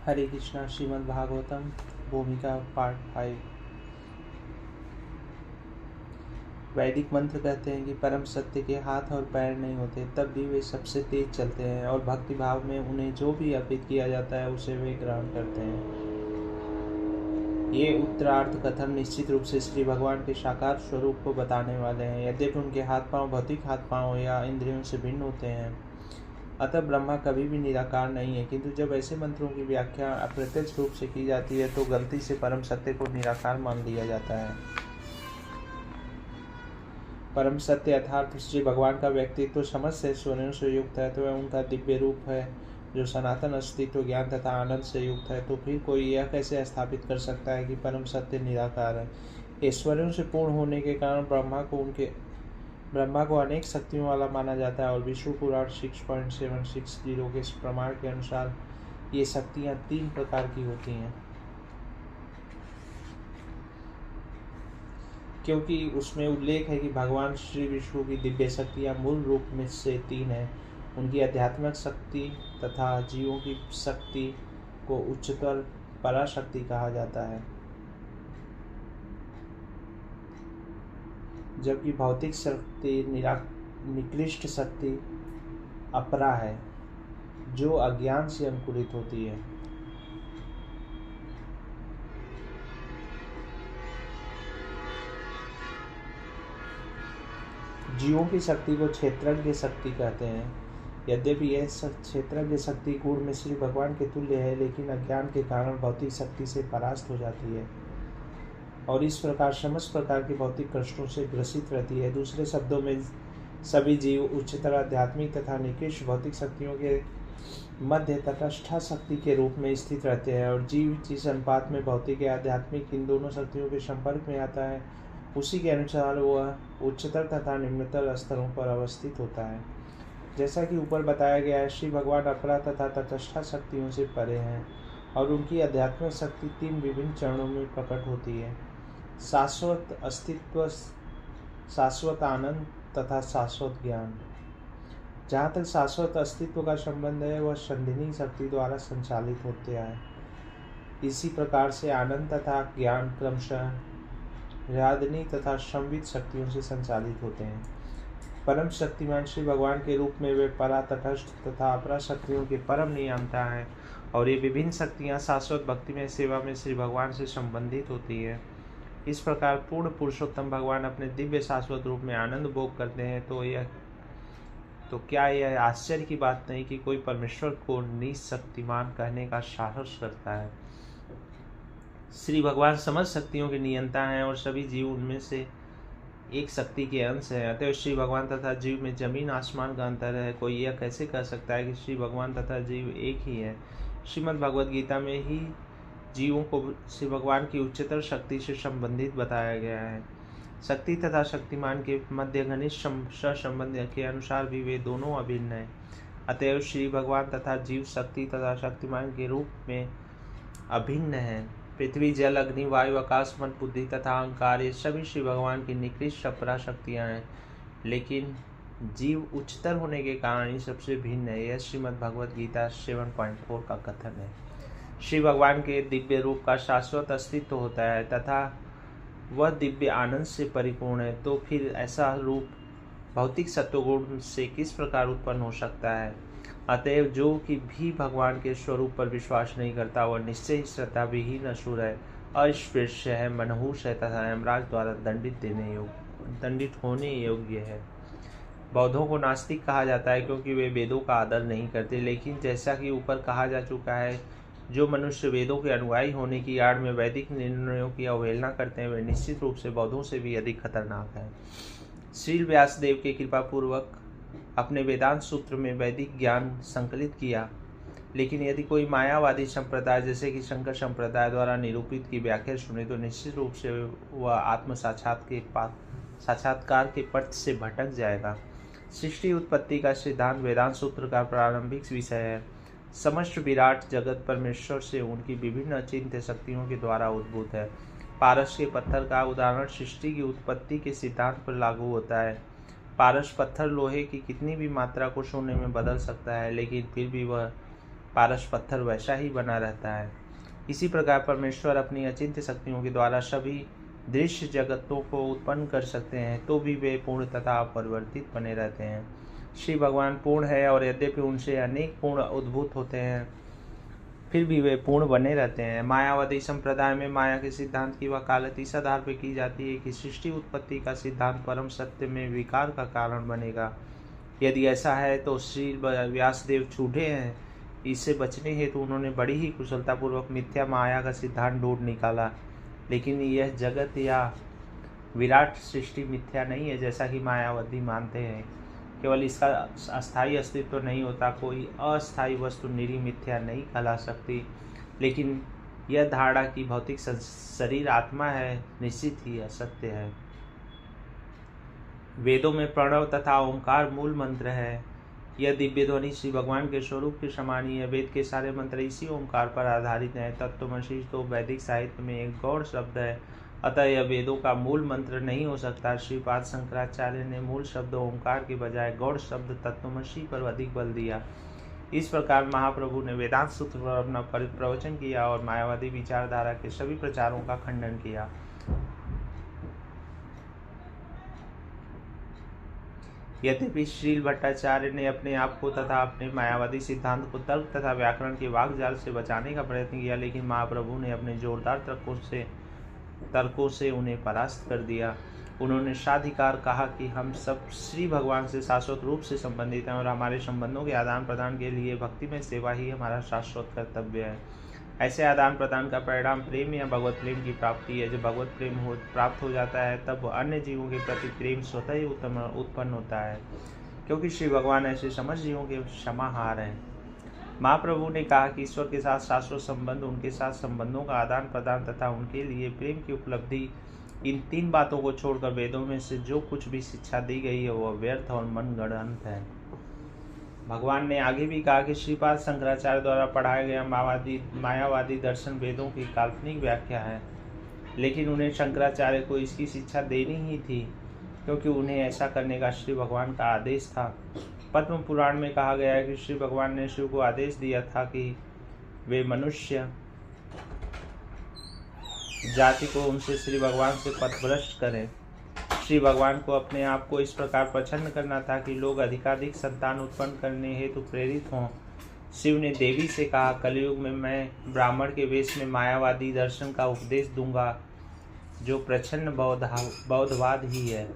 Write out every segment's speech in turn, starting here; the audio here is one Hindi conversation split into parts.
हरे कृष्णा। श्रीमद् भागवतम भूमिका पार्ट 5। वैदिक मंत्र कहते हैं कि परम सत्य के हाथ और पैर नहीं होते, तब भी वे सबसे तेज चलते हैं और भक्ति भाव में उन्हें जो भी अर्पित किया जाता है उसे वे ग्रहण करते हैं। ये उत्तरार्ध कथन निश्चित रूप से श्री भगवान के साकार स्वरूप को बताने वाले हैं। यद्यपि उनके हाथ पांव भौतिक हाथ पांव या इंद्रियों से भिन्न होते हैं, अतः ब्रह्मा कभी भी निराकार नहीं है, किंतु जब ऐसे मंत्रों की व्याख्या अप्रत्यक्ष रूप से की जाती है तो गलती से परम सत्य को निराकार मान लिया जाता है। परम सत्य अर्थात श्री भगवान का व्यक्तित्व समस्त ऐश्वर्यों से युक्त है, तो वह उनका दिव्य रूप है जो सनातन अस्तित्व ज्ञान तथा आनंद से युक्त है। तो फिर कोई यह कैसे स्थापित कर सकता है कि परम सत्य निराकार है। ऐश्वर्यों से पूर्ण होने के कारण ब्रह्मा को अनेक शक्तियों वाला माना जाता है और विष्णु पुराण 6.760 के प्रमाण के अनुसार ये शक्तियाँ 3 प्रकार की होती हैं, क्योंकि उसमें उल्लेख है कि भगवान श्री विष्णु की दिव्य शक्तियाँ मूल रूप में से 3 हैं। उनकी आध्यात्मिक शक्ति तथा जीवों की शक्ति को उच्चतर पराशक्ति कहा जाता है, जबकि भौतिक शक्ति निकृष्ट शक्ति अपरा है जो अज्ञान से अंकुरित होती है। जीवों की शक्ति को क्षेत्रज्ञ शक्ति कहते हैं। यद्यपि यह क्षेत्रज्ञ शक्ति गुण में श्री भगवान के तुल्य है, लेकिन अज्ञान के कारण भौतिक शक्ति से परास्त हो जाती है और इस प्रकार समस्त प्रकार के भौतिक कष्टों से ग्रसित रहती है। दूसरे शब्दों में सभी जीव उच्चतर आध्यात्मिक तथा निकृष्ट भौतिक शक्तियों के मध्य तटस्थ शक्ति के रूप में स्थित रहते हैं और जीव जिस अनुपात में भौतिक या आध्यात्मिक इन दोनों शक्तियों के संपर्क में आता है, उसी के अनुसार वह उच्चतर तथा निम्नतर स्तरों पर अवस्थित होता है। जैसा कि ऊपर बताया गया है, श्री भगवान अपरा तथा तटस्थ शक्तियों से परे हैं और उनकी आध्यात्मिक शक्ति 3 विभिन्न चरणों में प्रकट होती है: शाश्वत अस्तित्व, शाश्वत आनंद तथा शाश्वत ज्ञान। जहाँ तक शाश्वत अस्तित्व का संबंध है, वह संधिनी शक्ति द्वारा संचालित होते हैं। इसी प्रकार से आनंद तथा ज्ञान क्रमशः हृदयनी तथा संवित शक्तियों से संचालित होते हैं। परम शक्तिमान श्री भगवान के रूप में वे परा, तटस्थ तथा अपरा शक्तियों के परम नियंता हैं और ये विभिन्न शक्तियाँ शाश्वत भक्ति में सेवा में श्री भगवान से संबंधित होती है। इस प्रकार पूर्ण पुरुषोत्तम भगवान अपने दिव्य शाश्वत रूप में आनंद भोग करते हैं। तो क्या यह आश्चर्य की बात नहीं कि कोई परमेश्वर को निशक्तिमान कहने का साहस करता है। श्री भगवान समस्त शक्तियों के नियंता हैं और सभी जीव उनमें से एक शक्ति के अंश है। अतः श्री भगवान तथा जीव में जमीन आसमान का अंतर है। कोई यह कैसे कह सकता है कि श्री भगवान तथा जीव एक ही है। श्रीमद् भगवद गीता में ही जीवों को श्री भगवान की उच्चतर शक्ति से संबंधित बताया गया है। शक्ति तथा शक्तिमान के मध्य घनिष्ठ सहसंबंध के अनुसार भी वे दोनों अभिन्न हैं। अतएव श्री भगवान तथा जीव शक्ति तथा शक्तिमान के रूप में अभिन्न हैं। पृथ्वी, जल, अग्नि, वायु, आकाश, मन, बुद्धि तथा अहंकार ये सभी श्री भगवान की निकृष्ट अपरा शक्तियाँ हैं, लेकिन जीव उच्चतर होने के कारण इन सबसे भिन्न है। यह श्रीमद् भगवद गीता 7.4 का कथन है। श्री भगवान के दिव्य रूप का शाश्वत अस्तित्व होता है तथा वह दिव्य आनंद से परिपूर्ण है, तो फिर ऐसा रूप भौतिक सत्वगुण से किस प्रकार उत्पन्न हो सकता है। अतएव जो कि भी भगवान के स्वरूप पर विश्वास नहीं करता, वह निश्चय ही श्रद्धा विहीन असुर है, अस्पृश्य है, मनहूस है तथा यमराज द्वारा दंडित होने योग्य है। बौद्धों को नास्तिक कहा जाता है क्योंकि वे वेदों का आदर नहीं करते, लेकिन जैसा कि ऊपर कहा जा चुका है, जो मनुष्य वेदों के अनुयायी होने की आड़ में वैदिक निर्णयों की अवहेलना करते हैं, वे निश्चित रूप से बौद्धों से भी अधिक खतरनाक हैं। श्री व्यासदेव के कृपा पूर्वक अपने वेदांत सूत्र में वैदिक ज्ञान संकलित किया, लेकिन यदि कोई मायावादी संप्रदाय जैसे कि शंकर संप्रदाय द्वारा निरूपित की व्याख्या सुने, तो निश्चित रूप से वह आत्म साक्षात्कार के पथ से भटक जाएगा। सृष्टि उत्पत्ति का सिद्धांत वेदांत सूत्र का प्रारंभिक विषय है। समस्त विराट जगत परमेश्वर से उनकी विभिन्न अचिंत्य शक्तियों के द्वारा उद्भूत है। पारस के पत्थर का उदाहरण सृष्टि की उत्पत्ति के सिद्धांत पर लागू होता है। पारस पत्थर लोहे की कितनी भी मात्रा को शून्य में बदल सकता है, लेकिन फिर भी वह पारस पत्थर वैसा ही बना रहता है। इसी प्रकार परमेश्वर अपनी अचिंत्य शक्तियों के द्वारा सभी दृश्य जगतों को उत्पन्न कर सकते हैं, तो भी वे पूर्ण तथा अपरिवर्तित बने रहते हैं। श्री भगवान पूर्ण है और यद्यपि उनसे अनेक पूर्ण उद्भूत होते हैं, फिर भी वे पूर्ण बने रहते हैं। मायावादी संप्रदाय में माया के सिद्धांत की वकालत इस आधार पर की जाती है कि सृष्टि उत्पत्ति का सिद्धांत परम सत्य में विकार का कारण बनेगा। यदि ऐसा है तो श्री व्यासदेव छूटे हैं। इससे बचने हेतु उन्होंने बड़ी ही कुशलतापूर्वक मिथ्या माया का सिद्धांत ढूंढ निकाला, लेकिन यह जगत या विराट सृष्टि मिथ्या नहीं है जैसा कि मायावादी मानते हैं। केवल इसका अस्थायी अस्तित्व नहीं होता, कोई अस्थायी वस्तु निरी मिथ्या नहीं कहला सकती, लेकिन यह धारणा कि भौतिक शरीर आत्मा है निश्चित ही असत्य है। वेदों में प्रणव तथा ओंकार मूल मंत्र है। यह दिव्य ध्वनि श्री भगवान के स्वरूप के समान ही है। वेद के सारे मंत्र इसी ओंकार पर आधारित हैं। तत्त्वमसि तो वैदिक साहित्य में एक गौड़ शब्द है, अतः यह वेदों का मूल मंत्र नहीं हो सकता। श्रीपाद शंकराचार्य ने मूल शब्द ओंकार के बजाय गौड़ शब्द तत्त्वमसि पर अधिक बल दिया। इस प्रकार महाप्रभु ने वेदांत सूत्र पर अपना प्रवचन किया और मायावादी विचारधारा के सभी प्रचारों का खंडन किया। यद्यपि श्रील भट्टाचार्य ने अपने आप को तथा अपने मायावादी सिद्धांत को तर्क तथा व्याकरण के वाकजाल से बचाने का प्रयत्न किया, लेकिन महाप्रभु ने अपने जोरदार तर्कों से उन्हें परास्त कर दिया। उन्होंने साधिकार कहा कि हम सब श्री भगवान से शाश्वत रूप से संबंधित हैं और हमारे संबंधों के आदान प्रदान के लिए भक्ति में सेवा ही हमारा शाश्वत कर्तव्य है। ऐसे आदान प्रदान का परिणाम प्रेम या भगवत प्रेम की प्राप्ति है। जब भगवत प्रेम प्राप्त हो जाता है तब अन्य जीवों के प्रति प्रेम स्वतः ही उत्पन्न होता है, क्योंकि श्री भगवान ऐसे समस्त जीवों के क्षमाहार हैं। महाप्रभु ने कहा कि ईश्वर के साथ शाश्वत संबंध, उनके साथ संबंधों का आदान प्रदान तथा उनके लिए प्रेम की उपलब्धि, इन तीन बातों को छोड़कर वेदों में से जो कुछ भी शिक्षा दी गई है वह व्यर्थ और मनगढ़ंत है। भगवान ने आगे भी कहा कि श्रीपाद शंकराचार्य द्वारा पढ़ाया गया मायावादी दर्शन वेदों की काल्पनिक व्याख्या है, लेकिन उन्हें शंकराचार्य को इसकी शिक्षा देनी ही थी, क्योंकि उन्हें ऐसा करने का श्री भगवान का आदेश था। पद्म पुराण में कहा गया है कि श्री भगवान ने शिव को आदेश दिया था कि वे मनुष्य जाति को उनसे श्री भगवान से पथभ्रष्ट करें। श्री भगवान को अपने आप को इस प्रकार प्रसन्न करना था कि लोग अधिकाधिक संतान उत्पन्न करने हेतु प्रेरित हों। शिव ने देवी से कहा, कलयुग में मैं ब्राह्मण के वेश में मायावादी दर्शन का उपदेश दूंगा, जो प्रच्छन्न बौद्धवाद ही है।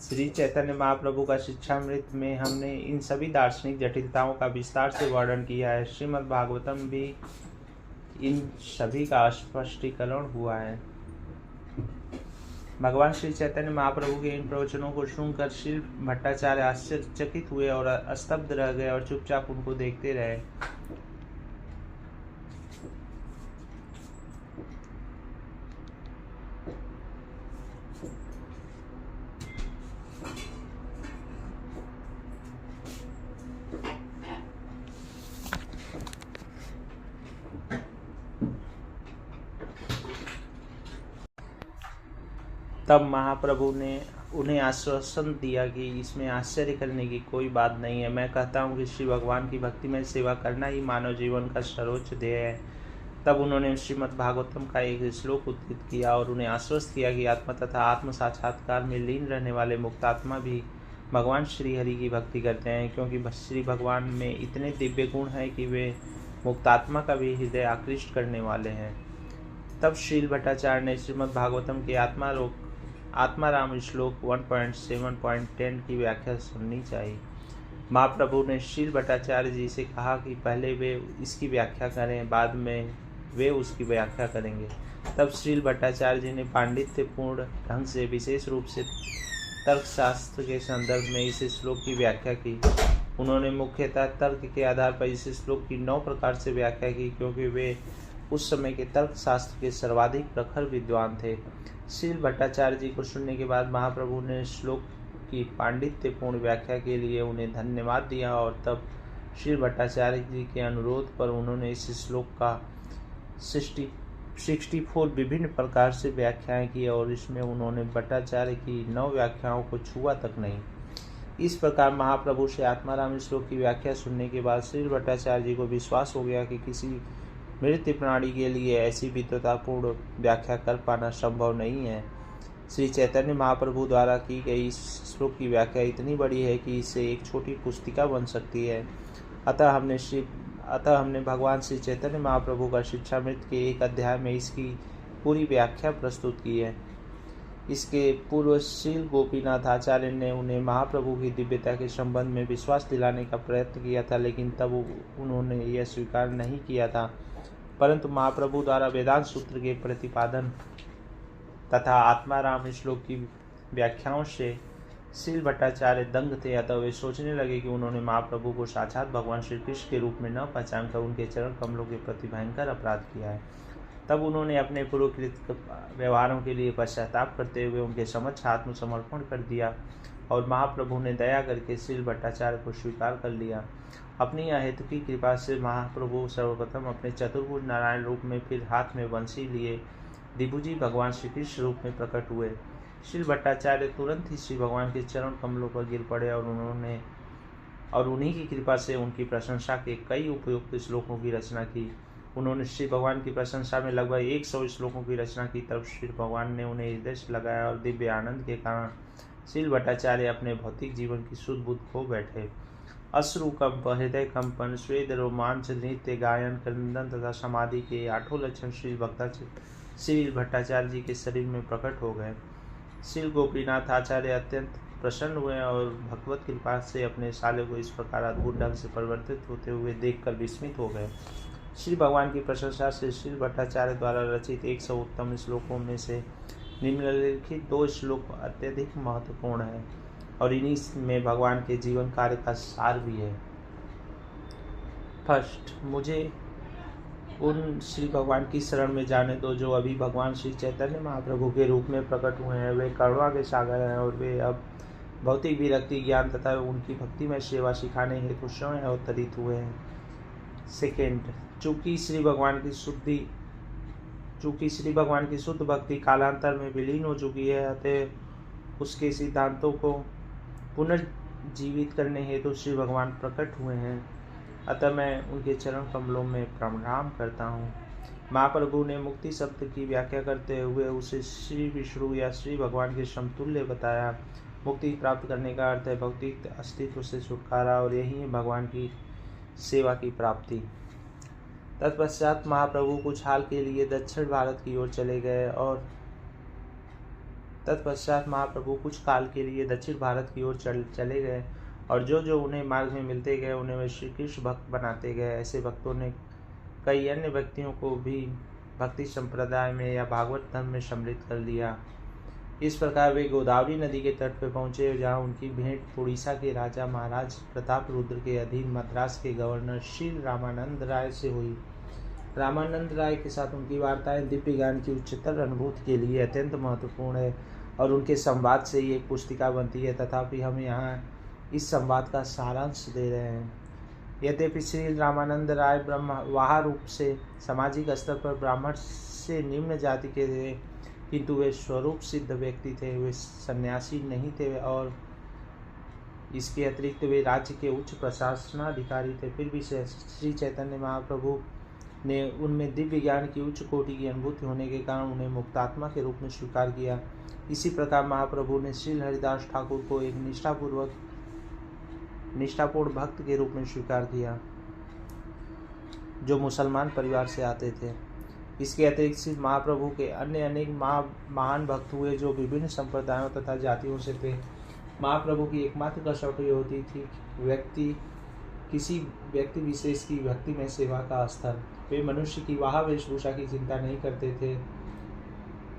श्री चैतन्य महाप्रभु का शिक्षामृत में हमने इन सभी दार्शनिक जटिलताओं का विस्तार से वर्णन किया है। श्रीमद् भागवतम भी इन सभी का स्पष्टीकरण हुआ है। भगवान श्री चैतन्य महाप्रभु के इन प्रवचनों को सुनकर श्री भट्टाचार्य आश्चर्यचकित हुए और स्तब्ध रह गए और चुपचाप उनको देखते रहे। तब महाप्रभु ने उन्हें आश्वासन दिया कि इसमें आश्चर्य करने की कोई बात नहीं है। मैं कहता हूँ कि श्री भगवान की भक्ति में सेवा करना ही मानव जीवन का सर्वोच्च ध्येय है। तब उन्होंने श्रीमद् भागवतम का एक श्लोक उद्धृत किया और उन्हें आश्वस्त किया कि आत्मा तथा आत्म साक्षात्कार में लीन रहने वाले मुक्तात्मा भी भगवान श्री हरि की भक्ति करते हैं, क्योंकि श्री भगवान में इतने दिव्य गुण हैं कि वे मुक्तात्मा का भी हृदय आकृष्ट करने वाले हैं। तब श्रील भट्टाचार्य ने श्रीमद् भागवतम के आत्माराम श्लोक 1.7.10 की व्याख्या सुननी चाहिए। महाप्रभु ने श्रील भट्टाचार्य जी से कहा कि पहले वे इसकी व्याख्या करें, बाद में वे उसकी व्याख्या करेंगे। तब श्रील भट्टाचार्य जी ने पांडित्यपूर्ण ढंग से, विशेष रूप से तर्कशास्त्र के संदर्भ में इस श्लोक की व्याख्या की। उन्होंने मुख्यतः तर्क के आधार पर इस श्लोक की 9 प्रकार से व्याख्या की, क्योंकि वे उस समय के तर्कशास्त्र के सर्वाधिक प्रखर विद्वान थे। श्रील भट्टाचार्य जी को सुनने के बाद महाप्रभु ने श्लोक की पांडित्यपूर्ण व्याख्या के लिए उन्हें धन्यवाद दिया और तब श्रील भट्टाचार्य जी के अनुरोध पर उन्होंने इस श्लोक का 64 विभिन्न प्रकार से व्याख्याएं की और इसमें उन्होंने भट्टाचार्य की 9 व्याख्याओं को छुआ तक नहीं। इस प्रकार महाप्रभु से आत्माराम श्लोक की व्याख्या सुनने के बाद श्री भट्टाचार्य जी को विश्वास हो गया कि किसी मृत प्राणी के लिए ऐसी विद्वतापूर्ण व्याख्या कर पाना संभव नहीं है। श्री चैतन्य महाप्रभु द्वारा की गई इस श्लोक की व्याख्या इतनी बड़ी है कि इससे एक छोटी पुस्तिका बन सकती है। अतः हमने भगवान श्री चैतन्य महाप्रभु का शिक्षामृत के एक अध्याय में इसकी पूरी व्याख्या प्रस्तुत की है। इसके पूर्व श्रील गोपीनाथ आचार्य ने उन्हें महाप्रभु की दिव्यता के संबंध में विश्वास दिलाने का प्रयत्न किया था, लेकिन तब उन्होंने यह स्वीकार नहीं किया था। परंतु महाप्रभु द्वारा वेदांत सूत्र के प्रतिपादन तथा आत्माराम श्लोक की व्याख्याओं से श्रील भट्टाचार्य दंग थे। अतः वे सोचने लगे कि उन्होंने महाप्रभु को साक्षात भगवान श्री कृष्ण के रूप में न पहचानकर उनके चरण कमलों के प्रति भयंकर अपराध किया है। तब उन्होंने अपने पूर्वकृत व्यवहारों के लिए पश्चाताप करते हुए उनके समक्ष आत्मसमर्पण कर दिया और महाप्रभु ने दया करके श्रील भट्टाचार्य को स्वीकार कर लिया। अपनी अहेतुकी कृपा से महाप्रभु सर्वप्रथम अपने चतुर्भुज नारायण रूप में, फिर हाथ में बंसी लिए दिभुजी भगवान श्री कृष्ण रूप में प्रकट हुए। श्रील भट्टाचार्य तुरंत ही श्री भगवान के चरण कमलों पर गिर पड़े और उन्हीं की कृपा से उनकी प्रशंसा के कई उपयुक्त श्लोकों की रचना की। उन्होंने श्री भगवान की प्रशंसा में लगभग 100 श्लोकों की रचना की। तब श्री भगवान ने उन्हें हृदय से लगाया और दिव्य आनंद के कारण श्रील भट्टाचार्य अपने भौतिक जीवन की शुद्ध बुद्ध खो बैठे। अश्रु कंप, हृदय कंपन, स्वेद, रोमांच, नृत्य, गायन, क्रंदन तथा समाधि के 8 लक्षण श्रील भट्टाचार्य जी के शरीर में प्रकट हो गए। श्री गोपीनाथ आचार्य अत्यंत प्रसन्न हुए और भगवत कृपा से अपने साले को इस प्रकार अद्भुत ढंग से परिवर्तित होते हुए देखकर विस्मित हो गए। श्री भगवान की प्रशंसा से श्री भट्टाचार्य द्वारा रचित 100 उत्तम श्लोकों में से निम्नलिखित 2 श्लोक अत्यधिक महत्वपूर्ण है और इन्हीं में भगवान के जीवन कार्य का सार भी है। फर्स्ट, मुझे उन श्री भगवान की शरण में जाने दो जो अभी भगवान श्री चैतन्य महाप्रभु के रूप में प्रकट हुए हैं। वे करुणा के सागर हैं और वे अब भौतिक विरक्ति, ज्ञान तथा उनकी भक्ति में सेवा सिखाने हेतु स्वयं अवतरित हुए हैं। सेकेंड, चूँकि श्री भगवान की शुद्ध भक्ति कालांतर में विलीन हो चुकी है, अतः उसके सिद्धांतों को पुनर्जीवित करने हेतु श्री भगवान प्रकट हुए हैं। अतः मैं उनके चरण कमलों में प्रणाम करता हूँ। महाप्रभु ने मुक्ति शब्द की व्याख्या करते हुए उसे श्री विष्णु या श्री भगवान के समतुल्य बताया। मुक्ति प्राप्त करने का अर्थ है भौतिक अस्तित्व से छुटकारा और यही है भगवान की सेवा की प्राप्ति। तत्पश्चात महाप्रभु कुछ काल के लिए दक्षिण भारत की ओर चले गए और जो उन्हें मार्ग में मिलते गए उन्हें वे श्री कृष्ण भक्त बनाते गए। ऐसे भक्तों ने कई अन्य व्यक्तियों को भी भक्ति संप्रदाय में या भागवत धर्म में सम्मिलित कर लिया। इस प्रकार वे गोदावरी नदी के तट पर पहुंचे, जहां उनकी भेंट उड़ीसा के राजा महाराज प्रताप रुद्र के अधीन मद्रास के गवर्नर श्री रामानंद राय से हुई। रामानंद राय के साथ उनकी वार्ताएं दिव्य ज्ञान की उच्चतर अनुभूति के लिए अत्यंत महत्वपूर्ण है और उनके संवाद से ही एक पुस्तिका बनती है। तथापि हम यहाँ इस संवाद का सारांश दे रहे हैं। यद्यपि श्री रामानंद राय ब्रह्मवाह रूप से सामाजिक स्तर पर ब्राह्मण से निम्न जाति के थे, किंतु वे स्वरूप सिद्ध व्यक्ति थे। वे सन्यासी नहीं थे और इसके अतिरिक्त वे राज्य के उच्च प्रशासनाधिकारी थे। फिर भी श्री चैतन्य महाप्रभु ने उनमें दिव्य ज्ञान की उच्च कोटि की अनुभूति होने के कारण उन्हें मुक्तात्मा के रूप में स्वीकार किया। इसी प्रकार महाप्रभु ने श्री हरिदास ठाकुर को एक निष्ठापूर्ण भक्त के रूप में स्वीकार किया, जो मुसलमान परिवार से आते थे। इसके अतिरिक्त श्री महाप्रभु के अन्य अनेक महान भक्त हुए जो विभिन्न संप्रदायों तथा जातियों से थे। महाप्रभु की एकमात्र कसौटी होती थी किसी व्यक्ति विशेष की भक्ति में सेवा का स्तर। वे मनुष्य की वाह वेशभूषा की चिंता नहीं करते थे।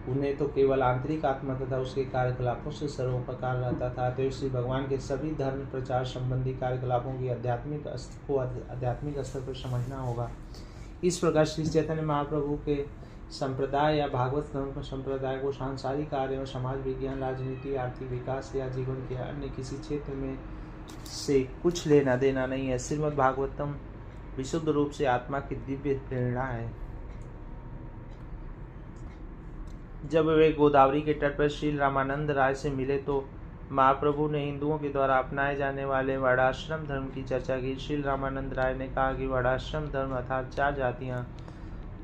उन्हें तो केवल आंतरिक आत्मा तथा उसके कार्यकलापों से सर्वोपकार रहता था। तो श्री भगवान के सभी धर्म प्रचार संबंधी कार्यकलापों की आध्यात्मिक स्तर पर समझना होगा। इस प्रकार श्री चैतन्य महाप्रभु के संप्रदाय या भागवत धर्म संप्रदाय को सांसारिक कार्यों, समाज विज्ञान, राजनीति, आर्थिक विकास या जीवन के अन्य किसी क्षेत्र में से कुछ लेना देना नहीं है। श्रीमद् भागवतम विशुद्ध रूप से आत्मा की दिव्य प्रेरणा है। जब वे गोदावरी के तट पर श्री रामानंद राय से मिले तो महाप्रभु ने हिंदुओं के द्वारा अपनाए जाने वाले वर्णाश्रम धर्म की चर्चा की। श्री रामानंद राय ने कहा कि वर्णाश्रम धर्म अर्थात 4 जातियां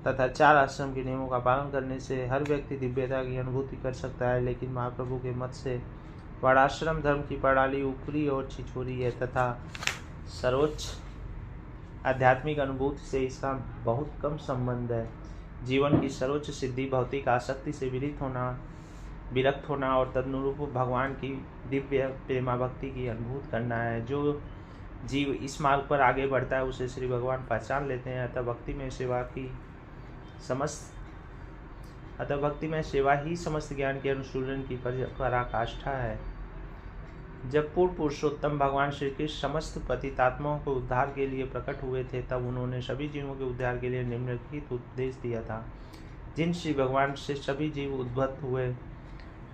तथा 4 आश्रम के नियमों का पालन करने से हर व्यक्ति दिव्यता की अनुभूति कर सकता है, लेकिन महाप्रभु के मत से वर्णाश्रम धर्म की प्रणाली ऊपरी और छिछोरी है तथा सर्वोच्च आध्यात्मिक अनुभूति से इसका बहुत कम संबंध है। जीवन की सर्वोच्च सिद्धि भौतिक आसक्ति से विरक्त होना और तदनुरूप भगवान की दिव्य प्रेमा भक्ति की अनुभूति करना है। जो जीव इस मार्ग पर आगे बढ़ता है उसे श्री भगवान पहचान लेते हैं। अतः भक्ति में सेवा ही समस्त ज्ञान के अनुशीलन की पराकाष्ठा है। जब पूर्ण पुरुषोत्तम भगवान श्री कृष्ण समस्त पतितात्माओं को उद्धार के लिए प्रकट हुए थे, तब उन्होंने सभी जीवों के उद्धार के लिए निम्नलिखित उपदेश दिया था। जिन श्री भगवान से सभी जीव उद्भूत हुए,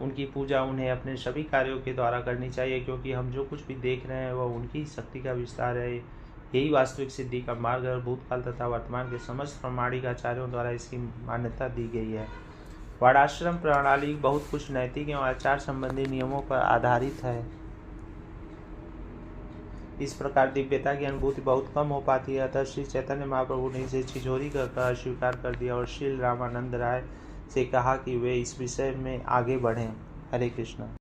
उनकी पूजा उन्हें अपने सभी कार्यों के द्वारा करनी चाहिए, क्योंकि हम जो कुछ भी देख रहे हैं वह उनकी शक्ति का विस्तार है। यही वास्तविक सिद्धि का मार्ग और भूतकाल तथा वर्तमान के समस्त प्रामाणिक आचार्यों द्वारा इसकी मान्यता दी गई है। वर्णाश्रम प्रणाली बहुत कुछ नैतिक एवं आचार संबंधी नियमों पर आधारित है। इस प्रकार दिव्यता की अनुभूति बहुत कम हो पाती है। अतः श्री चैतन्य महाप्रभु ने इसे छिछोरी कर स्वीकार कर दिया और श्री रामानंद राय से कहा कि वे इस विषय में आगे बढ़ें। हरे कृष्ण।